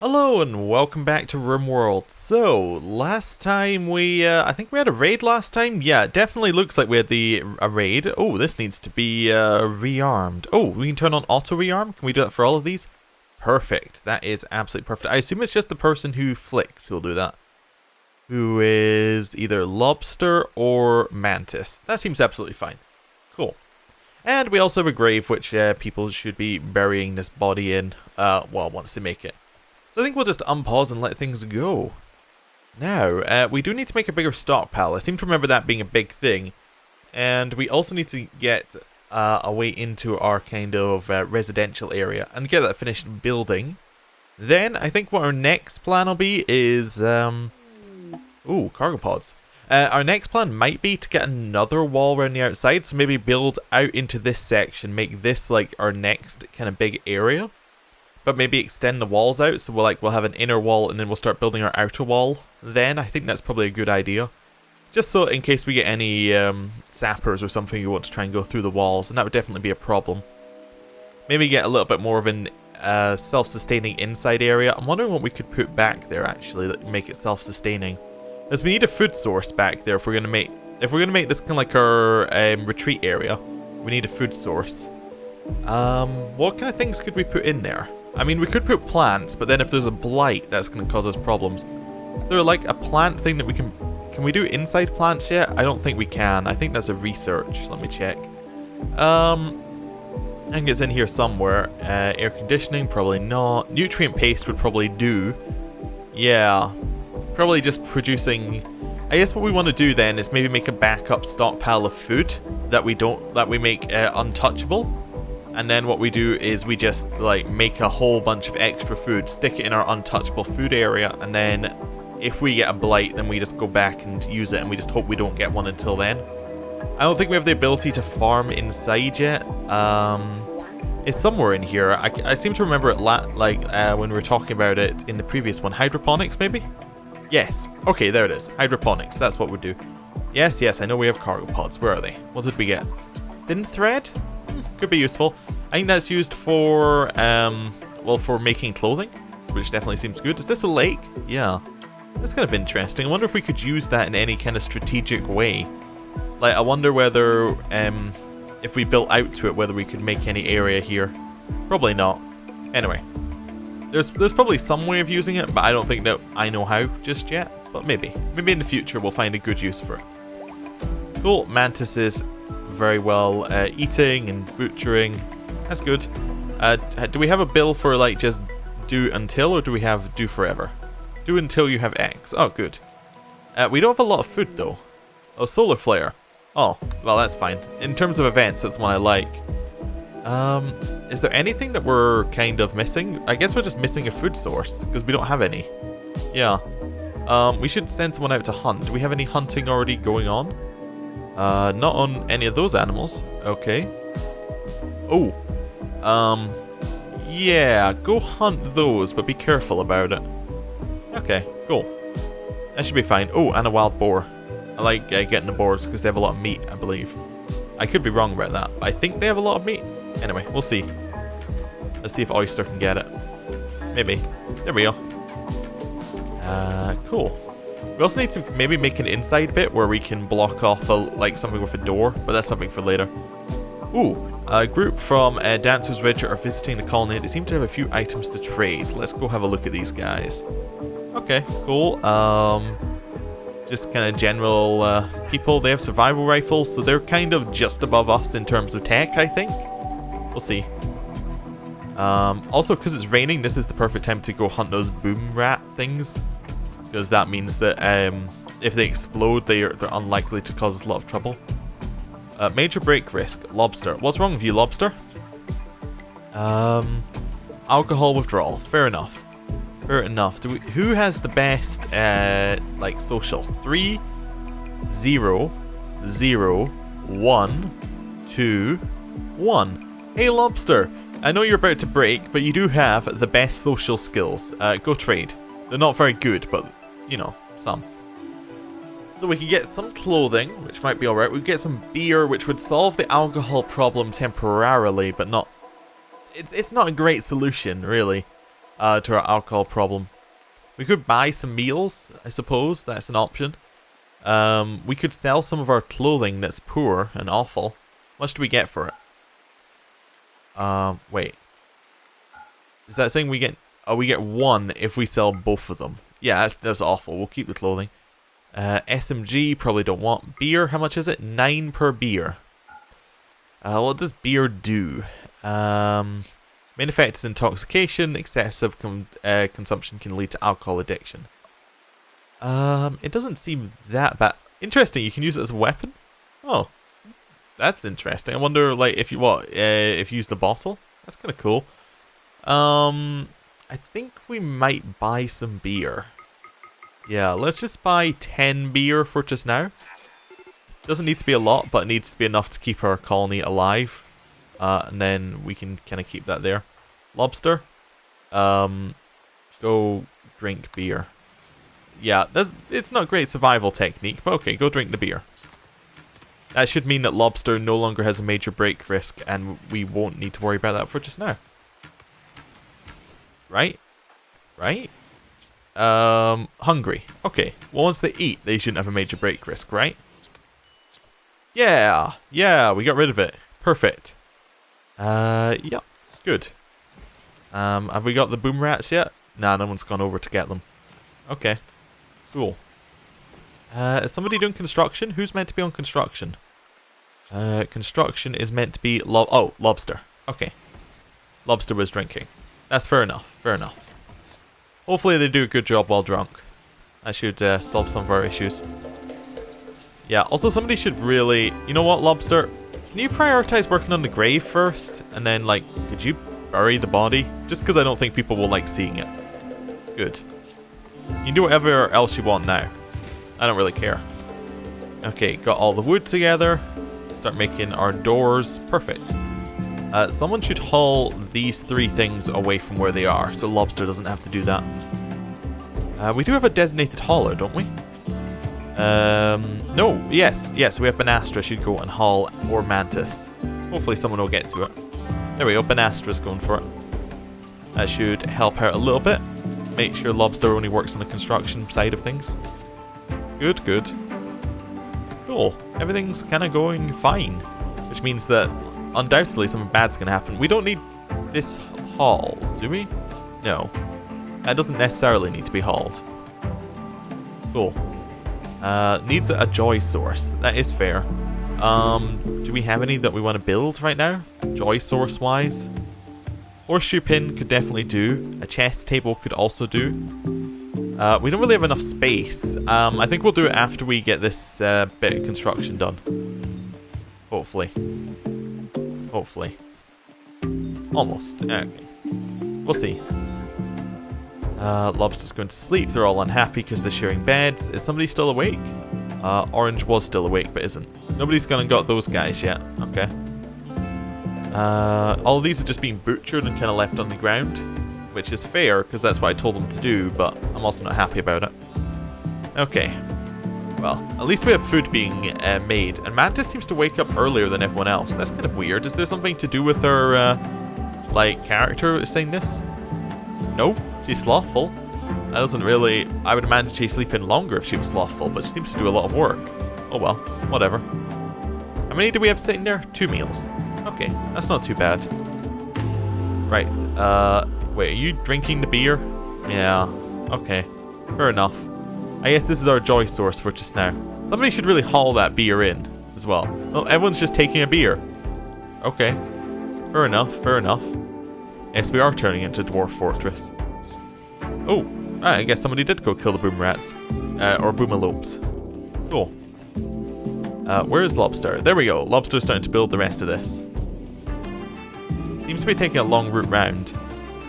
Hello and welcome back to Rimworld. So, last time I think we had a raid last time? Yeah, it definitely looks like we had a raid. Oh, this needs to be rearmed. Oh, we can turn on auto rearm? Can we do that for all of these? Perfect. That is absolutely perfect. I assume it's just the person who flicks who'll do that. Who is either lobster or mantis. That seems absolutely fine. Cool. And we also have a grave which people should be burying this body in, well, once they make it. So I think we'll just unpause and let things go. Now, we do need to make a bigger stockpile. I seem to remember that being a big thing. And we also need to get a way into our kind of residential area and get that finished building. Then, I think what our next plan will be is... ooh, cargo pods. Our next plan might be to get another wall around the outside. So maybe build out into this section, make this like our next kind of big area. But maybe extend the walls out, so we'll have an inner wall and then we'll start building our outer wall. Then I think that's probably a good idea. Just so in case we get any sappers or something who want to try and go through the walls, and that would definitely be a problem. Maybe get a little bit more of an self-sustaining inside area. I'm wondering what we could put back there actually that make it self-sustaining. Because we need a food source back there if we're gonna make this kind of like our retreat area. We need a food source. What kind of things could we put in there? I mean, we could put plants, but then if there's a blight, that's going to cause us problems. Is there like a plant thing that we can... Can we do inside plants yet? I don't think we can. I think that's a research. Let me check. I think it's in here somewhere. Air conditioning, probably not. Nutrient paste would probably do. Yeah. Probably just producing... I guess what we want to do then is maybe make a backup stockpile of food that we make untouchable. And then what we do is we just like make a whole bunch of extra food, stick it in our untouchable food area, and then if we get a blight, then we just go back and use it, and we just hope we don't get one until then. I don't think we have the ability to farm inside yet. It's somewhere in here. I seem to remember it when we were talking about it in the previous one. Hydroponics, maybe? Yes. Okay, there it is. Hydroponics. That's what we do. Yes, I know we have cargo pods. Where are they? What did we get? Thin thread? Could be useful. I think that's used for, well, for making clothing, which definitely seems good. Is this a lake? Yeah. That's kind of interesting. I wonder if we could use that in any kind of strategic way. Like, I wonder whether, if we built out to it, whether we could make any area here. Probably not. Anyway. There's probably some way of using it, but I don't think that I know how just yet. But maybe. Maybe in the future we'll find a good use for it. Cool. Mantises. Very well eating and butchering. That's good. Do we have a bill for like just do until, or do we have do forever? Do until you have X. Oh, good. We don't have a lot of food though. Oh, solar flare. Oh, well, that's fine. In terms of events, that's one I like. Is there anything that we're kind of missing? I guess we're just missing a food source because we don't have any. Yeah. We should send someone out to hunt. Do we have any hunting already going on? Not on any of those animals. Okay. Oh. Yeah, go hunt those, but be careful about it. Okay, cool. That should be fine. Oh, and a wild boar. I like getting the boars because they have a lot of meat, I believe. I could be wrong about that, but I think they have a lot of meat. Anyway, we'll see. Let's see if Oyster can get it. Maybe. There we go. Cool. We also need to maybe make an inside bit where we can block off like something with a door, but that's something for later. Ooh, a group from Dancer's Ridge are visiting the colony. They seem to have a few items to trade. Let's go have a look at these guys. Okay, cool. Just kind of general people. They have survival rifles, so they're kind of just above us in terms of tech, I think. We'll see. Also, because it's raining, this is the perfect time to go hunt those boom rat things. Because that means that if they explode, they're unlikely to cause us a lot of trouble. Major break risk. Lobster. What's wrong with you, lobster? Alcohol withdrawal. Fair enough. Fair enough. Who has the best, like, social? 3, 0, 0, 1, 2, 1. Hey, lobster. I know you're about to break, but you do have the best social skills. Go trade. They're not very good, but, you know, some. So we could get some clothing, which might be alright. We could get some beer, which would solve the alcohol problem temporarily, but not... It's not a great solution, really. to our alcohol problem. We could buy some meals, I suppose. That's an option. We could sell some of our clothing that's poor and awful. How much do we get for it? Wait. Is that saying we get... Oh, we get 1 if we sell both of them. Yeah, that's awful. We'll keep the clothing. SMG, probably don't want. Beer, how much is it? 9 per beer. What does beer do? Main effect is intoxication. Excessive consumption can lead to alcohol addiction. It doesn't seem that bad. Interesting, you can use it as a weapon? Oh, that's interesting. I wonder, like, if you use the bottle? That's kind of cool. I think we might buy some beer. Yeah, let's just buy 10 beer for just now. Doesn't need to be a lot, but it needs to be enough to keep our colony alive. And then we can kind of keep that there. Lobster. Go drink beer. Yeah, it's not a great survival technique, but okay, go drink the beer. That should mean that lobster no longer has a major break risk, and we won't need to worry about that for just now. Right? Right? Hungry. Okay. Well, once they eat, they shouldn't have a major break risk, right? Yeah. Yeah, we got rid of it. Perfect. Yep. Good. Have we got the boom rats yet? Nah, no one's gone over to get them. Okay. Cool. Is somebody doing construction? Who's meant to be on construction? Construction is meant to be... lobster. Okay. Lobster was drinking. That's fair enough. Fair enough. Hopefully they do a good job while drunk. That should solve some of our issues. Yeah, also somebody should really... You know what, Lobster? Can you prioritize working on the grave first? And then, like, could you bury the body? Just because I don't think people will like seeing it. Good. You can do whatever else you want now. I don't really care. Okay, got all the wood together. Start making our doors. Perfect. Someone should haul these 3 things away from where they are, so Lobster doesn't have to do that. We do have a designated hauler, don't we? No. Yes, we have Banastra should go and haul, or Mantis. Hopefully someone will get to it. There we go, Banastra's going for it. That should help out a little bit. Make sure Lobster only works on the construction side of things. Good, good. Cool. Everything's kind of going fine. Which means that undoubtedly something bad's going to happen. We don't need this haul, do we? No. That doesn't necessarily need to be hauled. Cool. Needs a joy source. That is fair. Do we have any that we want to build right now? Joy source wise? Horseshoe pin could definitely do. A chest table could also do. We don't really have enough space. I think we'll do it after we get this bit of construction done. Hopefully. Hopefully. Almost. Okay. We'll see. Lobster's going to sleep. They're all unhappy because they're sharing beds. Is somebody still awake? Orange was still awake, but isn't. Nobody's gone and got those guys yet. Okay. All of these are just being butchered and kind of left on the ground, which is fair because that's what I told them to do, but I'm also not happy about it. Okay. Well, at least we have food being made, and Mantis seems to wake up earlier than everyone else. That's kind of weird. Is there something to do with her, character saying this? No, she's slothful. That doesn't really... I would imagine she's sleeping longer if she was slothful, but she seems to do a lot of work. Oh well, whatever. How many do we have sitting there? 2 meals. Okay, that's not too bad. Right, wait, are you drinking the beer? Yeah, okay, fair enough. I guess this is our joy source for just now. Somebody should really haul that beer in as well. Well, everyone's just taking a beer. Okay, fair enough, fair enough. Yes, we are turning into Dwarf Fortress. Oh, I guess somebody did go kill the boom rats. Or boomalopes. Cool. Where's Lobster? There we go. Lobster's starting to build the rest of this. Seems to be taking a long route round.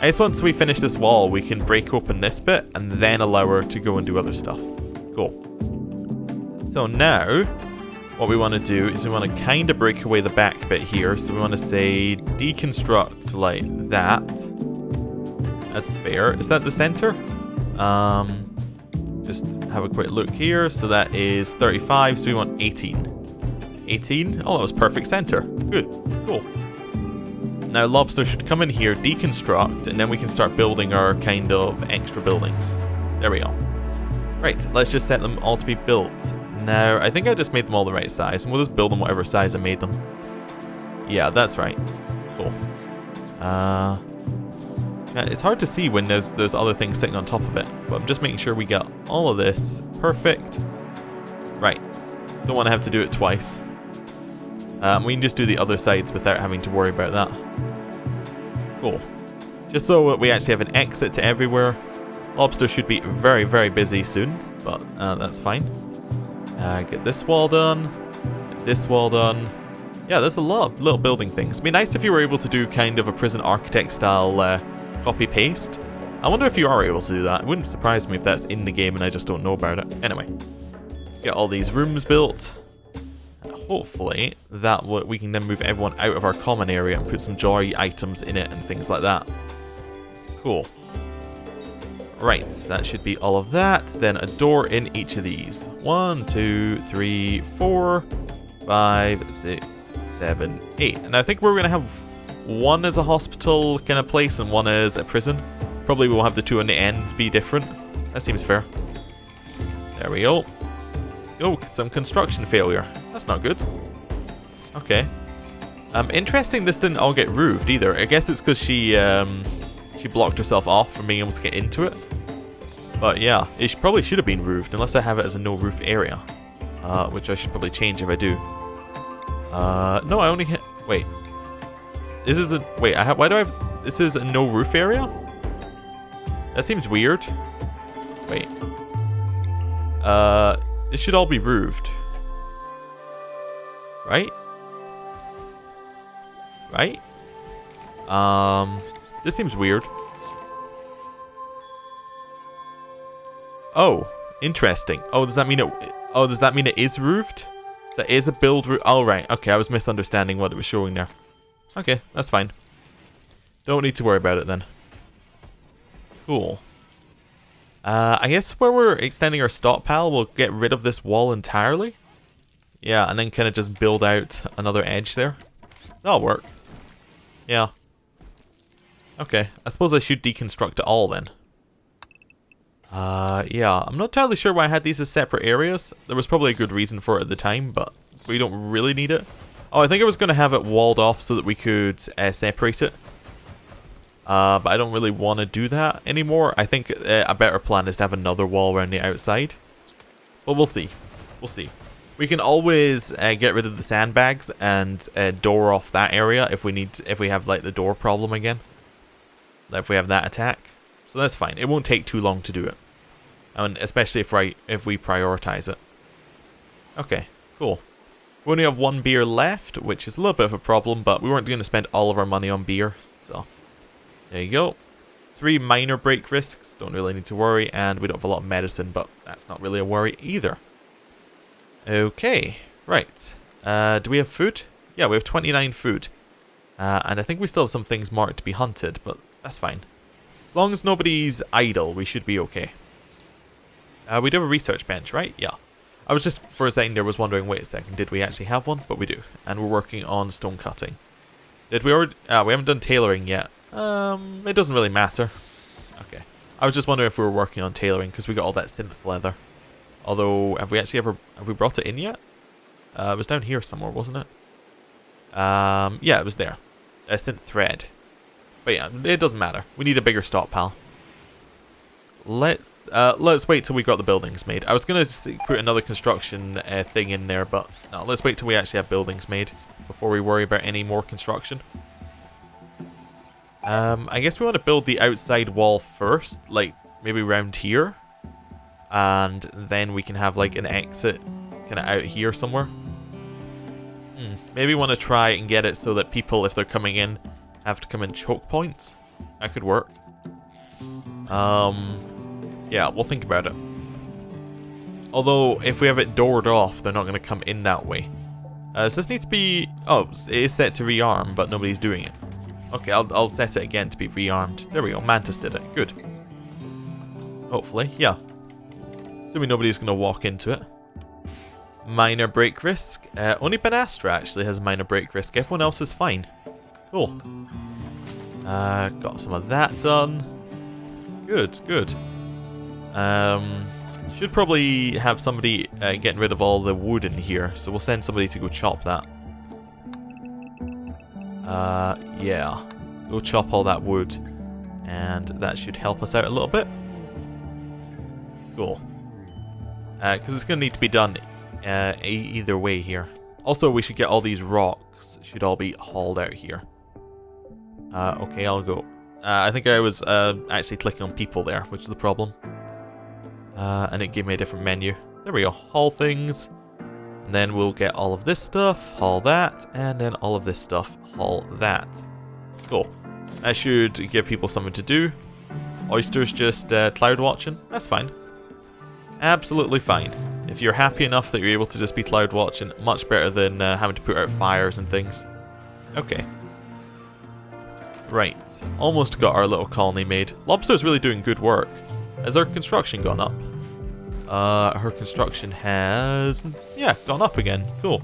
I guess once we finish this wall, we can break open this bit and then allow her to go and do other stuff. Cool. So now, what we want to do is we want to kind of break away the back bit here. So we want to say deconstruct like that. That's fair. Is that the center? Just have a quick look here. So that is 35, so we want 18. 18? Oh, that was perfect center. Good. Cool. Now Lobster should come in here, deconstruct, and then we can start building our kind of extra buildings. There we go. Right, let's just set them all to be built. Now, I think I just made them all the right size, and we'll just build them whatever size I made them. Yeah, that's right. Cool. Yeah, it's hard to see when there's other things sitting on top of it, but I'm just making sure we get all of this perfect. Right. Don't want to have to do it twice. We can just do the other sides without having to worry about that. Cool. Just so we actually have an exit to everywhere. Lobster should be very, very busy soon, but that's fine. Get this wall done. Get this wall done. Yeah, there's a lot of little building things. It'd be nice if you were able to do kind of a prison architect style copy-paste. I wonder if you are able to do that. It wouldn't surprise me if that's in the game and I just don't know about it. Anyway, get all these rooms built. And hopefully that we can then move everyone out of our common area and put some joy items in it and things like that. Cool. Right, that should be all of that. Then a door in each of these. 1, 2, 3, 4, 5, 6, 7, 8. And I think we're going to have one as a hospital kind of place and one as a prison. Probably we'll have the two on the ends be different. That seems fair. There we go. Oh, some construction failure. That's not good. Okay. Interesting this didn't all get roofed either. I guess it's because she blocked herself off from being able to get into it. But yeah, it probably should have been roofed unless I have it as a no roof area. Which I should probably change if I do. No, I only hit... Wait. This is a... Wait, why do I have... This is a no roof area? That seems weird. Wait. This should all be roofed. Right? Right? This seems weird. Oh, interesting. Oh, does that mean it is roofed? So it is a build roof. Oh, right. Okay, I was misunderstanding what it was showing there. Okay, that's fine. Don't need to worry about it then. Cool. I guess where we're extending our stockpile, we'll get rid of this wall entirely. Yeah, and then kind of just build out another edge there. That'll work. Yeah. Okay, I suppose I should deconstruct it all then. Yeah, I'm not entirely sure why I had these as separate areas. There was probably a good reason for it at the time, but we don't really need it. Oh, I think I was going to have it walled off so that we could separate it. But I don't really want to do that anymore. I think a better plan is to have another wall around the outside. But we'll see. We'll see. We can always get rid of the sandbags and door off that area if we have like the door problem again. If we have that attack. So that's fine. It won't take too long to do it. And especially if we prioritize it. Okay, cool. We only have one beer left, which is a little bit of a problem, but we weren't going to spend all of our money on beer. So, there you go. 3 minor break risks. Don't really need to worry. And we don't have a lot of medicine, but that's not really a worry either. Okay, right. Do we have food? Yeah, we have 29 food. And I think we still have some things marked to be hunted, but that's fine. As long as nobody's idle, we should be okay. We do have a research bench, right? Yeah. I was just, for a second there, was wondering, wait a second, did we actually have one? But we do. And we're working on stone cutting. Did we already... we haven't done tailoring yet. It doesn't really matter. Okay. I was just wondering if we were working on tailoring, because we got all that synth leather. Although, have we brought it in yet? It was down here somewhere, wasn't it? Yeah, it was there. Synth thread. But yeah, it doesn't matter. We need a bigger stockpile. Let's wait till we got the buildings made. I was gonna put another construction thing in there, but no, let's wait till we actually have buildings made before we worry about any more construction. I guess we want to build the outside wall first, like maybe around here, and then we can have like an exit kind of out here somewhere. Maybe want to try and get it so that people, if they're coming in, have to come in choke points. That could work. Yeah, we'll think about it. Although, if we have it doored off, they're not going to come in that way. So this needs to be... Oh, it is set to rearm, but nobody's doing it. Okay, I'll set it again to be rearmed. There we go, Mantis did it. Good. Hopefully, yeah. Assuming nobody's going to walk into it. Minor break risk. Only Banastra actually has minor break risk. Everyone else is fine. Cool. Got some of that done. Good, good. Should probably have somebody getting rid of all the wood in here, so we'll send somebody to go chop that. Yeah. Go chop all that wood, and that should help us out a little bit. Cool. Because it's going to need to be done either way here. Also, we should get all these rocks. Should all be hauled out here. Okay, I'll go. I think I was actually clicking on people there, which is the problem. And it gave me a different menu. There we go. Haul things. And then we'll get all of this stuff, haul that, and then all of this stuff, haul that. Cool. That should give people something to do. Oysters just cloud watching. That's fine. Absolutely fine. If you're happy enough that you're able to just be cloud watching, much better than having to put out fires and things. Okay. Right. Almost got our little colony made. Lobster's really doing good work. Has our construction gone up? Her construction has... yeah, gone up again. Cool.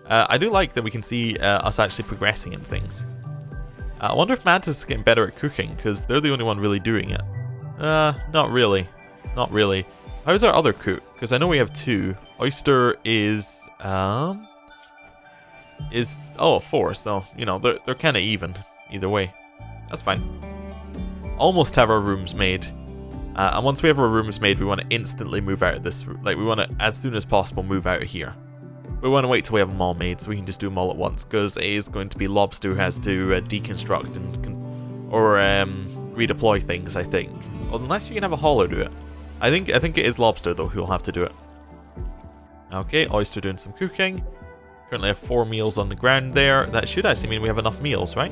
I do like that we can see us actually progressing in things. I wonder if Mantis is getting better at cooking, because they're the only one really doing it. Not really. Not really. How's our other cook? Because I know we have two. Oyster is... oh, 4, so, you know, they're kind of even. Either way. That's fine. Almost have our rooms made. And once we have our rooms made, we want to instantly move out of this. Like, we want to, as soon as possible, move out of here. We want to wait till we have them all made, so we can just do them all at once. Because it is going to be Lobster who has to deconstruct and redeploy things, I think. Unless you can have a Hollow do it. I think it is Lobster, though, who'll have to do it. Okay, Oyster doing some cooking. Currently have 4 meals on the ground there. That should actually mean we have enough meals, right?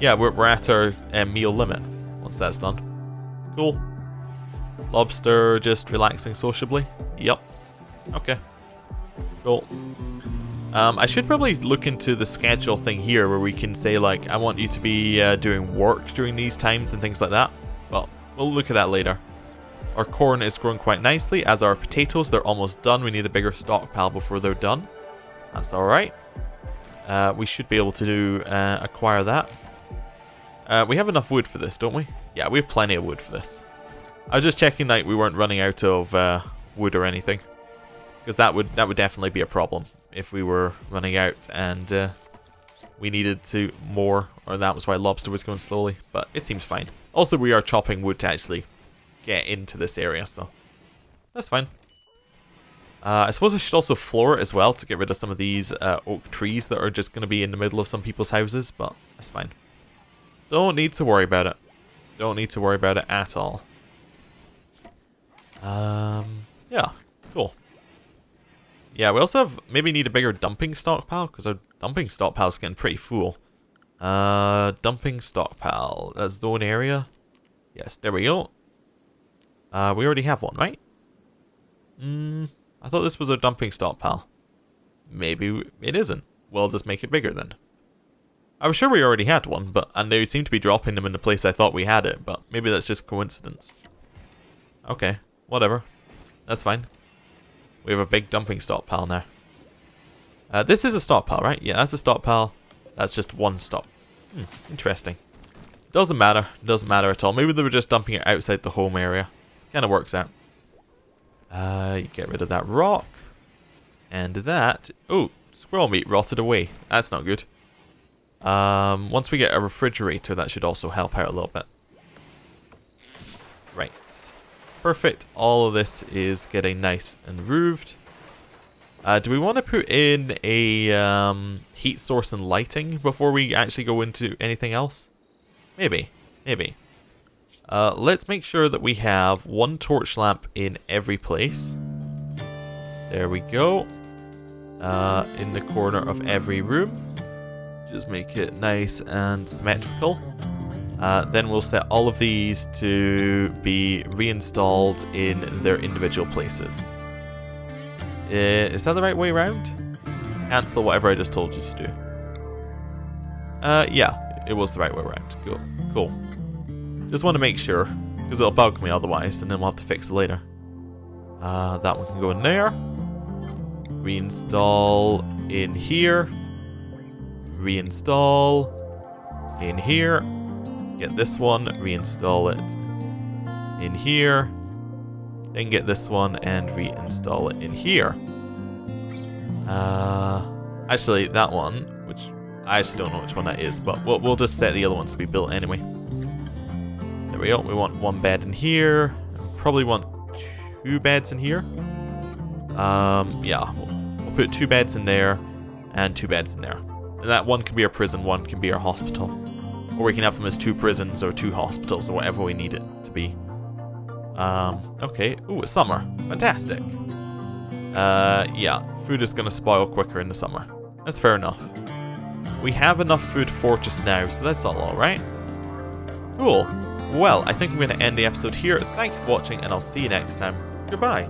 Yeah, we're at our meal limit once that's done. Cool. Lobster just relaxing sociably. Yep. Okay. Cool. I should probably look into the schedule thing here where we can say, like, I want you to be doing work during these times and things like that. Well, we'll look at that later. Our corn is growing quite nicely, as our potatoes. They're almost done. We need a bigger stockpile before they're done. That's alright. We should be able to acquire that. We have enough wood for this, don't we? Yeah, we have plenty of wood for this. I was just checking that we weren't running out of wood or anything. Because that would definitely be a problem if we were running out and we needed to more, or that was why Lobster was going slowly. But it seems fine. Also, we are chopping wood to actually get into this area, so that's fine. I suppose I should also floor it as well to get rid of some of these oak trees that are just going to be in the middle of some people's houses, but that's fine. Don't need to worry about it. Don't need to worry about it at all. Yeah, cool. Yeah, we also have maybe need a bigger dumping stockpile because our dumping stockpile is getting pretty full. Dumping stockpile. That's zone area. Yes, there we go. We already have one, right? I thought this was a dumping stockpile. Maybe it isn't. We'll just make it bigger then. I was sure we already had one, and they seem to be dropping them in the place I thought we had it, but maybe that's just coincidence. Okay, whatever. That's fine. We have a big dumping stockpile now. This is a stockpile, right? Yeah, that's a stockpile. That's just one stock. Interesting. Doesn't matter. Doesn't matter at all. Maybe they were just dumping it outside the home area. Kind of works out. You get rid of that rock. And that... oh, squirrel meat rotted away. That's not good. Once we get a refrigerator, that should also help out a little bit. Right. Perfect. All of this is getting nice and roofed. Do we want to put in a heat source and lighting before we actually go into anything else? Maybe. Maybe. Let's make sure that we have one torch lamp in every place. There we go. In the corner of every room. Just make it nice and symmetrical. Then we'll set all of these to be reinstalled in their individual places. Is that the right way around? Cancel whatever I just told you to do. Yeah, it was the right way around. Cool. Cool. Just want to make sure, because it'll bug me otherwise, and then we'll have to fix it later. That one can go in there. Reinstall in here. Reinstall. In here. Get this one, reinstall it in here. Then get this one and reinstall it in here. Actually, that one, which I actually don't know which one that is, but we'll just set the other ones to be built anyway. There we go. We want one bed in here. Probably want 2 beds in here. Yeah, we'll put 2 beds in there and 2 beds in there. And that one can be our prison, one can be our hospital. Or we can have them as 2 prisons or 2 hospitals or whatever we need it to be. Okay. Ooh, it's summer. Fantastic. Yeah, food is going to spoil quicker in the summer. That's fair enough. We have enough food for just now, so that's all alright. Cool. Well, I think I'm going to end the episode here. Thank you for watching, and I'll see you next time. Goodbye.